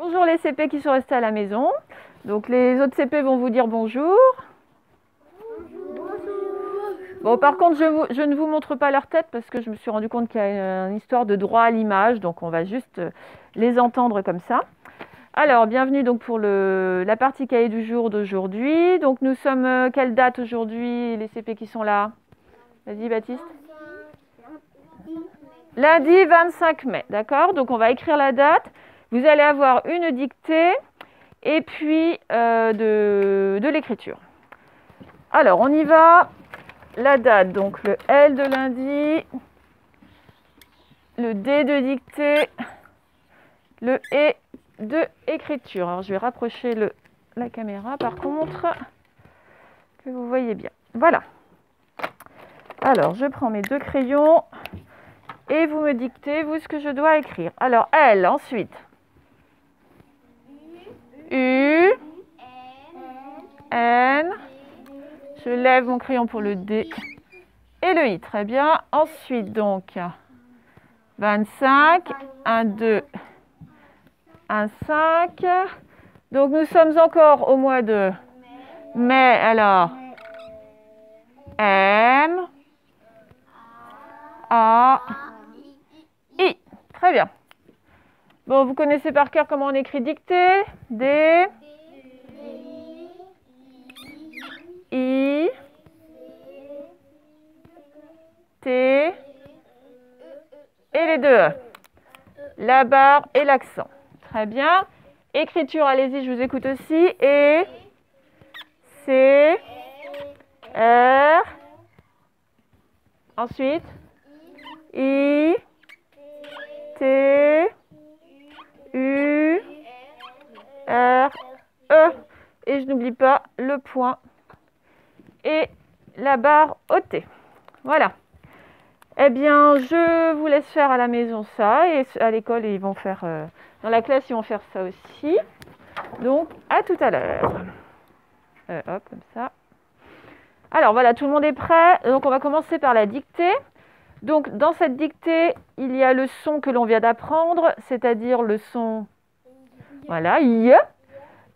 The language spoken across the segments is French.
Bonjour les CP qui sont restés à la maison. Donc les autres CP vont vous dire bonjour. Bon, par contre, je ne vous montre pas leur tête parce que je me suis rendu compte qu'il y a une histoire de droit à l'image, donc on va juste les entendre comme ça. Alors, bienvenue donc pour la partie cahier du jour d'aujourd'hui. Donc nous sommes quelle date aujourd'hui, les CP qui sont là? Vas-y Baptiste. Lundi 25 mai, d'accord? Donc on va écrire la date. Vous allez avoir une dictée et puis de l'écriture. Alors, on y va. La date, donc le L de lundi, le D de dictée, le E de écriture. Alors, je vais rapprocher la caméra, par contre, que vous voyez bien. Voilà. Alors, je prends mes deux crayons et vous me dictez, vous, ce que je dois écrire. Alors, L, ensuite. U, N. Je lève mon crayon pour le D et le I. Très bien. Ensuite, donc, 25, 1, 2, 1, 5. Donc, nous sommes encore au mois de mai. Alors, M, A, I. Très bien. Bon, vous connaissez par cœur comment on écrit dictée. D, I, T et les deux E. La barre et l'accent. Très bien. Écriture, allez-y, je vous écoute aussi. E, C, R. Ensuite, I, T, U, R, E. Et je n'oublie pas le point et la barre au T. Voilà. Eh bien, je vous laisse faire à la maison ça, et à l'école, ils vont faire, dans la classe, ils vont faire ça aussi. Donc, à tout à l'heure. Hop, comme ça. Alors, voilà, tout le monde est prêt. Donc, on va commencer par la dictée. Donc, dans cette dictée, il y a le son que l'on vient d'apprendre, c'est-à-dire le son, voilà, Y.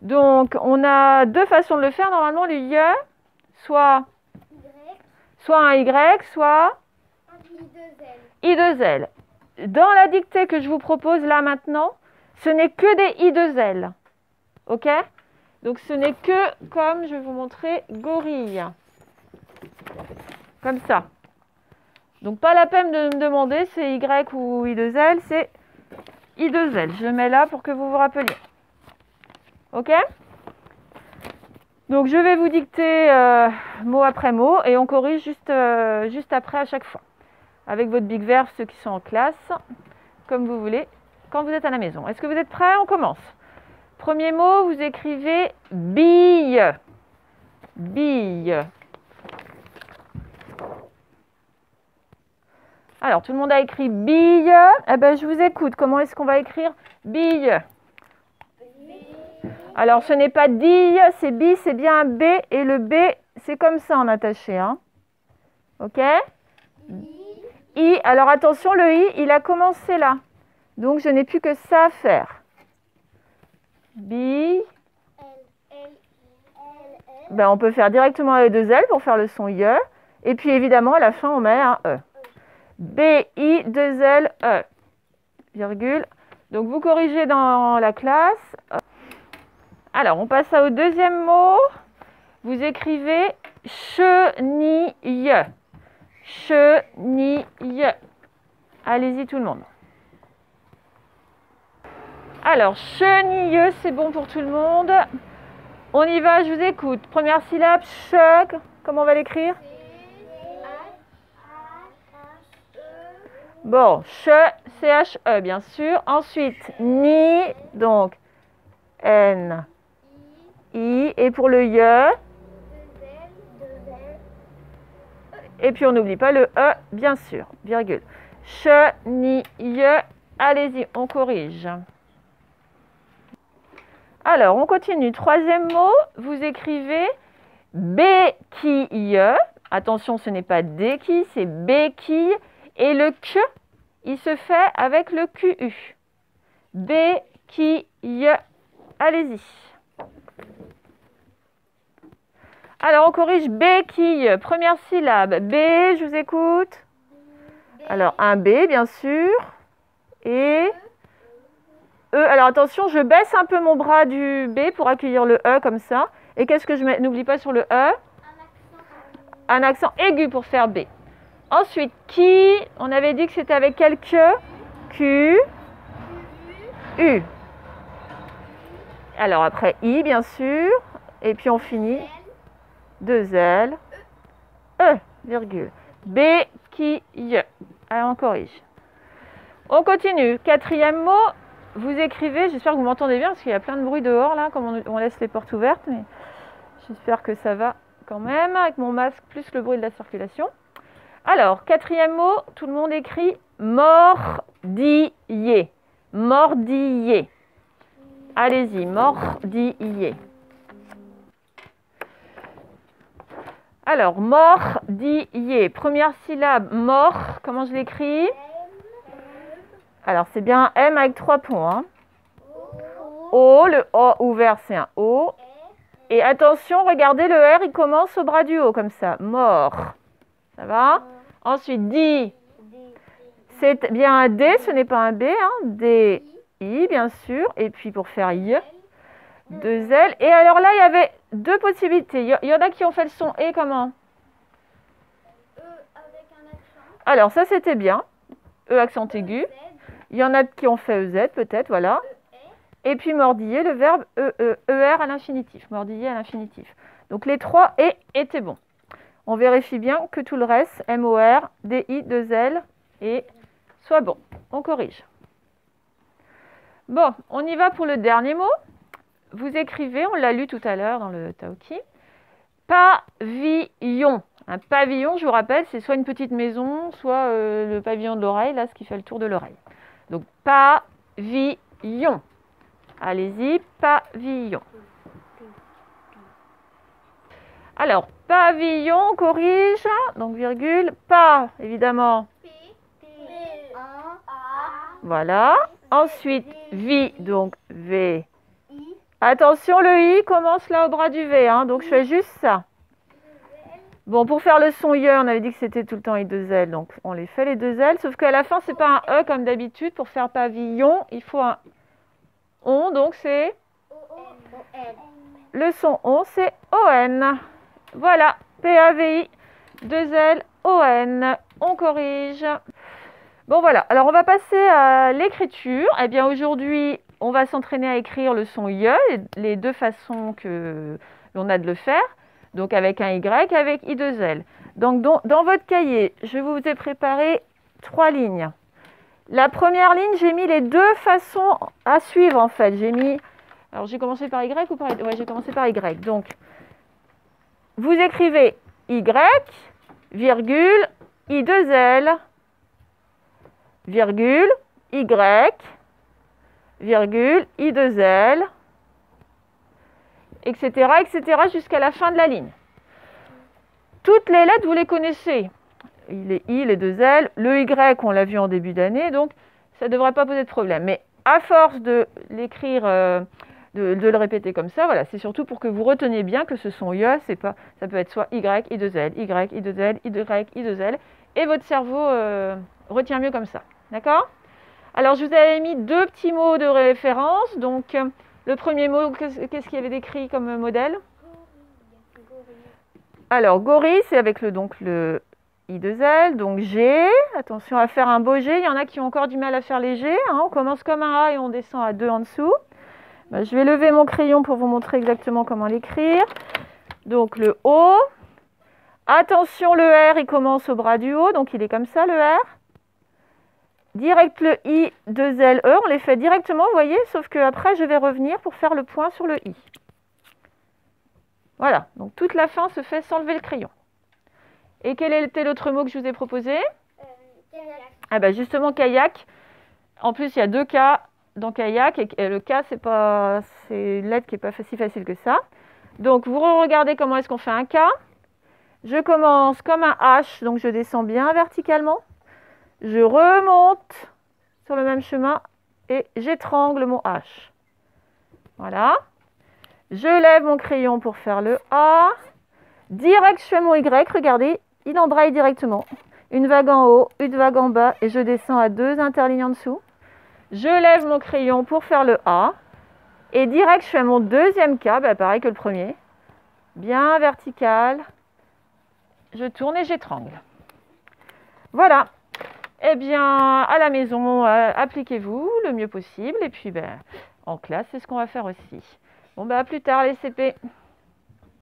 Donc, on a deux façons de le faire. Normalement, le Y, soit un Y, soit I2L. Dans la dictée que je vous propose là maintenant, ce n'est que des I2L. Ok? Donc ce n'est que, comme je vais vous montrer, gorille. Comme ça. Donc pas la peine de me demander c'est Y ou I2L, c'est I2L. Je le mets là pour que vous vous rappeliez. Ok? Donc je vais vous dicter mot après mot et on corrige juste après à chaque fois. Avec votre Big Verbe, ceux qui sont en classe, comme vous voulez, quand vous êtes à la maison. Est-ce que vous êtes prêts? On commence. Premier mot, vous écrivez bille. Bille. Alors, tout le monde a écrit bille. Eh bien, je vous écoute. Comment est-ce qu'on va écrire bille? Alors, ce n'est pas dille, c'est bi, c'est bien un B. Et le B, c'est comme ça en attaché. Hein. Ok? I, alors attention, le I, il a commencé là. Donc, je n'ai plus que ça à faire. Bi. Ben, on peut faire directement un E2L pour faire le son IE. Et puis, évidemment, à la fin, on met un E. B-I-2-L-E. Virgule. Donc, vous corrigez dans la classe. Alors, on passe au deuxième mot. Vous écrivez chenille. Chenille. Allez-y tout le monde. Alors, chenilleux, c'est bon pour tout le monde. On y va, je vous écoute. Première syllabe, che. Comment on va l'écrire? Bon, che, C-H-E, bien sûr. Ensuite, ni, donc N, I. Et pour le ye. Et puis on n'oublie pas le E, bien sûr, virgule. Chenille, allez-y, on corrige. Alors, on continue. Troisième mot, vous écrivez béquille. Attention, ce n'est pas déquille, c'est béquille. Et le Q, il se fait avec le QU. Béquille. qui, y. Allez-y. Alors, on corrige béquille. Première syllabe. B, je vous écoute. Alors, un B, bien sûr. Et E. Alors, attention, je baisse un peu mon bras du B pour accueillir le E, comme ça. Et qu'est-ce que je mets? N'oublie pas sur le E. Un accent aigu pour faire B. Ensuite, qui, on avait dit que c'était avec quel que? Q, U. Alors après I, bien sûr. Et puis on finit. 2 L, E, virgule. B, qui, y. Allez, on corrige. On continue. Quatrième mot, vous écrivez, j'espère que vous m'entendez bien, parce qu'il y a plein de bruit dehors, là, comme on laisse les portes ouvertes. Mais j'espère que ça va quand même, avec mon masque, plus le bruit de la circulation. Alors, quatrième mot, tout le monde écrit mordiller. Mordiller. Allez-y, mordiller. Alors, mordiller. Première syllabe, mort. Comment je l'écris? Alors, c'est bien un M avec 3 points. O, le O ouvert, c'est un O. Et attention, regardez, le R, il commence au bras du haut, comme ça. Mort. Ça va? Ensuite, di. C'est bien un D, ce n'est pas un B. Hein. D, I, bien sûr. Et puis, pour faire I, 2 L. Et alors là, il y avait 2 possibilités. Il y en a qui ont fait le son E comment? E avec un accent. Alors, ça, c'était bien. E accent aigu. Il y en a qui ont fait EZ, peut-être, voilà. Et puis, mordiller, le verbe ER à l'infinitif. Mordiller à l'infinitif. Donc, les 3 E étaient bons. On vérifie bien que tout le reste, MOR, DI, 2 L, et soit bon. On corrige. Bon, on y va pour le dernier mot. Vous écrivez, on l'a lu tout à l'heure dans le Taoki, pavillon. Un pavillon, je vous rappelle, c'est soit une petite maison, soit le pavillon de l'oreille, là, ce qui fait le tour de l'oreille. Donc, pavillon. Allez-y, pavillon. Alors, pavillon, on corrige, donc virgule, pas, évidemment. Voilà. Ensuite, vi, donc V. Attention, le I commence là au bras du V, hein, donc je fais juste ça. Bon, pour faire le son IE, on avait dit que c'était tout le temps I2L, donc on les fait les 2 L, sauf qu'à la fin, c'est pas un E comme d'habitude. Pour faire pavillon, il faut un ON, donc c'est... Le son ON, c'est ON. Voilà, P-A-V-I, 2 L, ON. On corrige. Bon, voilà. Alors, on va passer à l'écriture. Eh bien, aujourd'hui, on va s'entraîner à écrire le son IE, les 2 façons que l'on a de le faire. Donc, avec un Y, avec I2L. Donc, dans votre cahier, je vous ai préparé 3 lignes. La première ligne, j'ai mis les 2 façons à suivre, en fait. Alors, j'ai commencé par Y ou par I? Ouais, j'ai commencé par Y. Donc, vous écrivez Y, virgule, I2L, virgule, Y, virgule, I2L, etc., etc., jusqu'à la fin de la ligne. Toutes les lettres, vous les connaissez. Les I, les 2 L, le Y, on l'a vu en début d'année, donc ça ne devrait pas poser de problème. Mais à force de l'écrire, de le répéter comme ça, voilà, c'est surtout pour que vous reteniez bien que ce son IE, ça peut être soit Y, I2L, Y, I2L, Y, I2L, et votre cerveau retient mieux comme ça. D'accord? Alors, je vous avais mis 2 petits mots de référence. Donc, le premier mot, qu'est-ce qu'il y avait décrit comme modèle? Alors, gorille, c'est avec le I2L. Donc, G. Attention à faire un beau G. Il y en a qui ont encore du mal à faire les G. Hein. On commence comme un A et on descend à 2 en dessous. Ben, je vais lever mon crayon pour vous montrer exactement comment l'écrire. Donc, le O. Attention, le R, il commence au bras du haut. Donc, il est comme ça, le R. Direct le I, 2 L, E, on les fait directement, vous voyez, sauf qu'après, je vais revenir pour faire le point sur le I. Voilà, donc toute la fin se fait sans lever le crayon. Et quel était l'autre mot que je vous ai proposé? Kayak. Ah ben justement, kayak. En plus, il y a 2 K dans kayak, et le K, c'est une lettre qui n'est pas si facile que ça. Donc, vous regardez comment est-ce qu'on fait un K. Je commence comme un H, donc je descends bien verticalement. Je remonte sur le même chemin et j'étrangle mon H. Voilà. Je lève mon crayon pour faire le A. Direct, je fais mon Y. Regardez, il embraye directement. Une vague en haut, une vague en bas et je descends à 2 interlignes en dessous. Je lève mon crayon pour faire le A. Et direct, je fais mon deuxième K, pareil que le premier. Bien vertical. Je tourne et j'étrangle. Voilà. Eh bien, à la maison, appliquez-vous le mieux possible. Et puis, en classe, c'est ce qu'on va faire aussi. Bon, à plus tard les CP.